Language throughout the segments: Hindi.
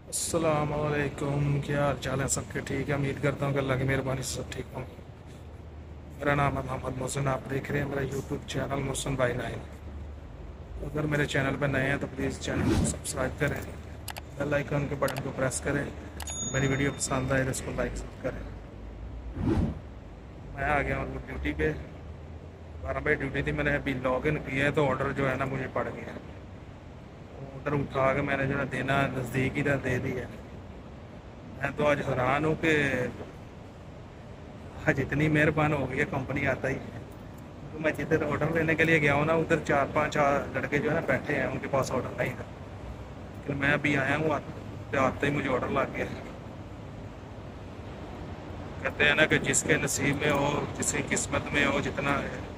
अस्सलाम वालेकुम। क्या हाल चाल है सबके? ठीक है, उम्मीद करता हूँ कि अल्लाह की मेहरबानी से सब ठीक हों। मेरा नाम है मोहम्मद मोहसिन। आप देख रहे हैं मेरा यूट्यूब चैनल मोहसिन बाई 9। अगर मेरे चैनल पर नए हैं तो प्लीज़ चैनल को सब्सक्राइब करें, बेल आइकन के बटन को प्रेस करें। मेरी वीडियो पसंद आए तो इसको लाइक करें। मैं आ गया हूँ ड्यूटी पे। 12 बजे ड्यूटी थी, मैंने अभी लॉग इन किया है तो ऑर्डर जो है ना मुझे पड़ गया। ऑर्डर उठा के मैंने जो है देना नज़दीक ही था, दे दिया। मैं तो आज हैरान हूँ कि आज इतनी मेहरबान हो गई है कंपनी, आता ही है। तो मैं जिधर ऑर्डर लेने के लिए गया हूँ ना, उधर 4-5 लड़के जो है ना बैठे हैं, उनके पास ऑर्डर नहीं था। लेकिन मैं अभी आया हूँ, आते ही मुझे ऑर्डर लग गया। कहते हैं ना कि जिसके नसीब में हो, जिसकी किस्मत में हो, जितना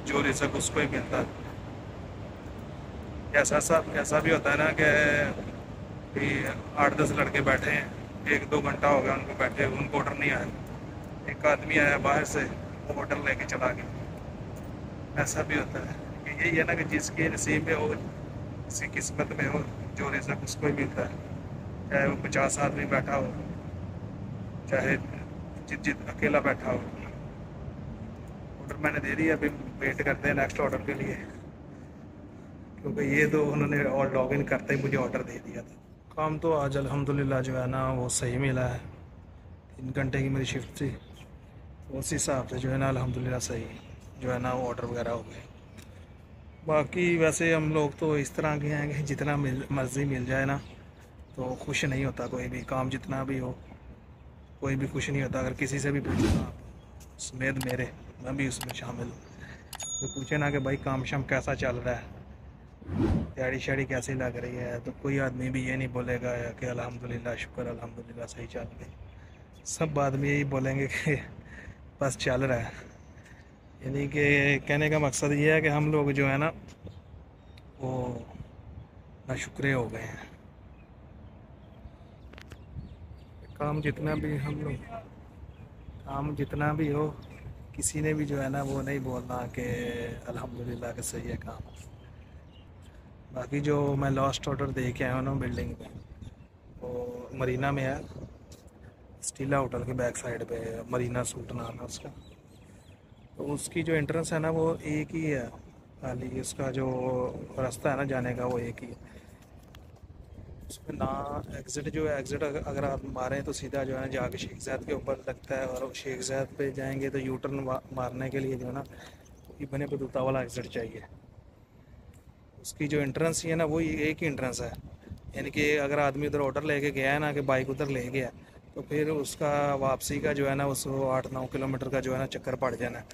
जो रिज़्क उसको ही मिलता है। ऐसा भी होता है ना कि 8-10 लड़के बैठे हैं, 1-2 घंटा हो गया उनको बैठे, उनको ऑर्डर नहीं आया। एक आदमी आया बाहर से, वो ऑर्डर लेके चला गया। ऐसा भी होता है कि यही है ना कि जिसके नसीब में हो, किसी किस्मत में हो, जो रिज़्क उसको ही मिलता है। चाहे वो 50 आदमी बैठा हो, चाहे जित जित अकेला बैठा हो। ऑर्डर मैंने दे दिया, अभी वेट करते हैं नेक्स्ट ऑर्डर के लिए, क्योंकि ये तो उन्होंने और लॉग इन करते ही मुझे ऑर्डर दे दिया था। काम तो आज अल्हम्दुलिल्लाह जो है ना वो सही मिला है। 3 घंटे की मेरी शिफ्ट थी, तो उस हिसाब से जो है ना अल्हम्दुलिल्लाह सही जो है ना वो ऑर्डर वगैरह हो गए। बाकी वैसे हम लोग तो इस तरह के हैं कि जितना मर्ज़ी मिल जाए ना तो खुश नहीं होता कोई भी काम, जितना भी हो कोई भी खुश नहीं होता। अगर किसी से भी पूछो ना आप, समेत मेरे, मैं भी उसमें शामिल हूँ, तो पूछे ना कि भाई काम शाम कैसा चल रहा है, तैयारी शैयारी कैसी लग रही है, तो कोई आदमी भी ये नहीं बोलेगा कि अल्हम्दुलिल्लाह शुक्र अल्हम्दुलिल्लाह सही चल रही है। सब आदमी यही बोलेंगे कि बस चल रहा है। यानी कि कहने का मकसद ये है कि हम लोग जो है ना वो नाशुक्रे हो गए हैं। काम जितना भी हम लोग काम जितना भी हो, किसी ने भी जो है ना वो नहीं बोलना कि अल्हम्दुलिल्लाह के सही है काम। बाकी जो मैं लास्ट ऑर्डर दे के आया हूँ ना बिल्डिंग में, वो मरीना में है, स्टीला होटल के बैक साइड पे, मरीना सूट नाम है उसका। तो उसकी जो एंट्रेंस है ना वो एक ही है, खाली उसका जो रास्ता है ना जाने का वो एक ही है। उसमें ना एग्ज़िट जो है, एग्ज़िट अगर आप मारें तो सीधा जो है ना जाके शेख ज़ायद के ऊपर लगता है, और शेख ज़ायद पे जाएंगे तो यू टर्न मारने के लिए जो है ना इब्ने बतूता वाला एग्ज़िट चाहिए। उसकी जो एंट्रेंस ही है ना वो एक ही एंट्रेंस है। यानी कि अगर आदमी उधर ऑर्डर लेके गया है ना, कि बाइक उधर ले गया, तो फिर उसका वापसी का जो है ना उसको 8-9 किलोमीटर का जो है ना चक्कर पड़ जाना है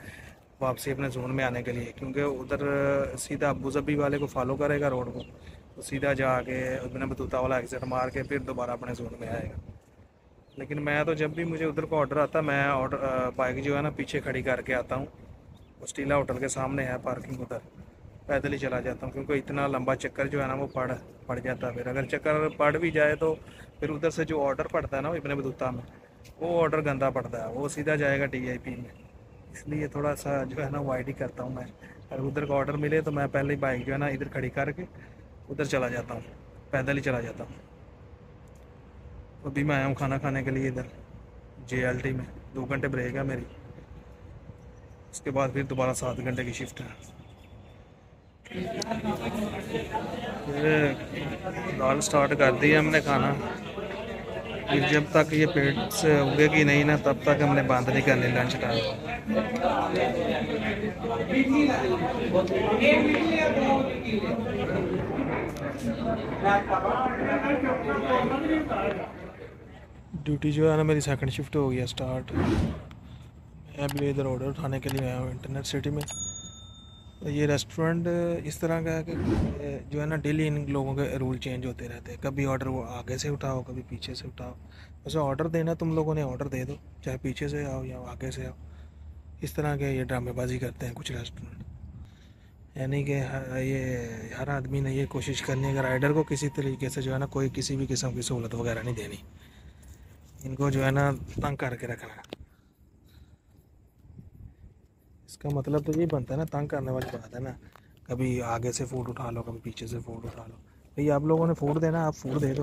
वापसी अपने जोन में आने के लिए, क्योंकि उधर सीधा अबू ज़बी वाले को फॉलो करेगा रोड को, तो सीधा जाके इब्ने बतूता वाला एग्जिट मार के फिर दोबारा अपने जोन में आएगा। लेकिन मैं तो जब भी मुझे उधर को ऑर्डर आता, मैं ऑर्डर बाइक जो है ना पीछे खड़ी करके आता हूँ। वो स्टीला होटल के सामने है पार्किंग, उधर पैदल ही चला जाता हूँ, क्योंकि इतना लंबा चक्कर जो है ना वो पड़ जाता है। फिर अगर चक्कर पड़ भी जाए तो फिर उधर से जो ऑर्डर पड़ता है ना वो इब्ने बतूता में, वो ऑर्डर गंदा पड़ता है, वो सीधा जाएगा DIP में। इसलिए थोड़ा सा जो है ना वाइड ही करता हूँ मैं। अगर उधर का ऑर्डर मिले तो मैं पहले ही बाइक जो है ना इधर खड़ी करके उधर चला जाता हूँ, पैदल ही चला जाता हूँ। अभी मैं आया हूँ खाना खाने के लिए इधर JLT में। 2 घंटे ब्रेक है मेरी, उसके बाद फिर दोबारा 7 घंटे की शिफ्ट है। फिर दाल स्टार्ट कर दी है हमने खाना। फिर जब तक ये पेट से उगेगी नहीं ना तब तक हमने बंद नहीं करनी लंच टाइम। ड्यूटी जो है ना मेरी सेकंड शिफ्ट हो गई है स्टार्ट। मैं अभी इधर ऑर्डर उठाने के लिए आया हूँ इंटरनेट सिटी में। तो ये रेस्टोरेंट इस तरह का है कि जो है ना डेली इन लोगों के रूल चेंज होते रहते हैं। कभी ऑर्डर वो आगे से उठाओ, कभी पीछे से उठाओ। वैसे ऑर्डर देना तुम लोगों ने ऑर्डर दे दो, चाहे पीछे से आओ या आगे से आओ। इस तरह के ये ड्रामेबाजी करते हैं कुछ रेस्टोरेंट। यानी कि ये हर आदमी ने ये कोशिश करनी है कि राइडर को किसी तरीके से जो है ना कोई किसी भी किस्म की सहूलत वगैरह नहीं देनी। इनको जो है ना तंग करके रखना है। इसका मतलब तो ये बनता है ना, तंग करने वाली बात है ना। कभी आगे से फूड उठा लो, कभी पीछे से फूड उठा लो। भाई आप लोगों ने फूड देना, आप फूड दे दो।